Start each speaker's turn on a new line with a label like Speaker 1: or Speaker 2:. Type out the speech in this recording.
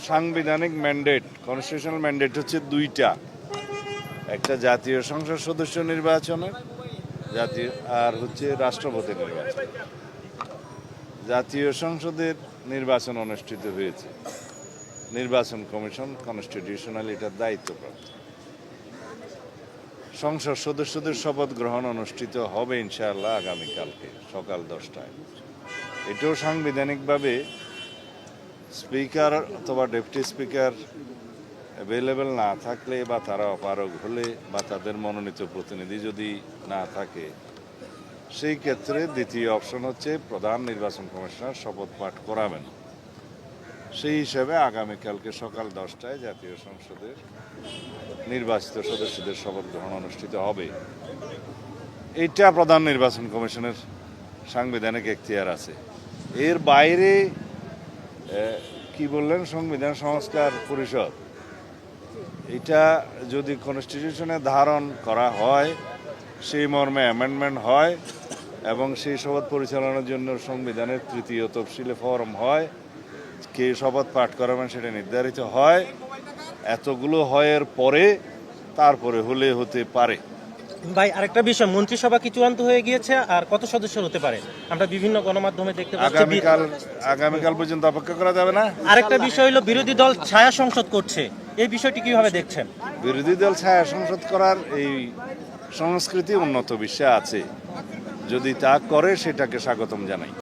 Speaker 1: সাংবিধানিক mandate, constitutional mandate হচ্ছে দুইটা, একটা জাতীয় সংসদ সদস্য নির্বাচনের জাতীয়, আর হচ্ছে রাষ্ট্রপতি নির্বাচন। জাতীয় সংসদের নির্বাচন অনুষ্ঠিত হয়েছে, নির্বাচন কমিশন কনস্টিটিউশনাল এটার দায়িত্বপ্রাপ্ত। সংসদ সদস্যদের শপথ গ্রহণ অনুষ্ঠিত হবে ইনশাআল্লাহ আগামীকালকে সকাল 10টায়। এটাও সাংবিধানিকভাবে স্পিকার অথবা ডেপুটি স্পিকার অ্যাভেলেবেল না থাকলে বা তারা অপারগ হলে বা তাদের মনোনীত প্রতিনিধি যদি না থাকে, সেই ক্ষেত্রে দ্বিতীয় অপশন হচ্ছে প্রধান নির্বাচন কমিশনার শপথ পাঠ করাবেন। সেই হিসাবে আগামীকালকে সকাল 10টায় জাতীয় সংসদের নির্বাচিত সদস্যদের শপথ গ্রহণ অনুষ্ঠিত হবে। এইটা প্রধান নির্বাচন কমিশনের সাংবিধানিক এখতিয়ার আছে। এর বাইরে কি বললেন, সংবিধান সংস্কার পরিষদ, এটা যদি কনস্টিটিউশনে ধারণ করা হয়, সেই মর্মে অ্যামেন্ডমেন্ট হয় এবং সেই শপথ পরিচালনার জন্য সংবিধানের তৃতীয় তফসিলে ফরম হয়, কে শপথ পাঠ করাবেন সেটা নির্ধারিত হয়, এতগুলো হয়ের পরে তারপরে হলে হতে পারে।
Speaker 2: ভাই, আরেকটা বিষয়, মন্ত্রিসভা কি চূড়ান্ত হয়ে গিয়েছে? আর কত সদস্য হতে পারে? আমরা বিভিন্ন গণমাধ্যমে দেখতে পাচ্ছি
Speaker 1: আগামীকাল পর্যন্ত অপেক্ষা করা যাবে না।
Speaker 2: আরেকটা বিষয় হলো, বিরোধী দল ছায়া সংসদ করছে, এই বিষয়টি কিভাবে দেখছেন?
Speaker 1: বিরোধী দল ছায়া সংসদ করার এই সংস্কৃতি উন্নত বিশ্বে আছে, যদি তা করে সেটাকে স্বাগতম জানাই।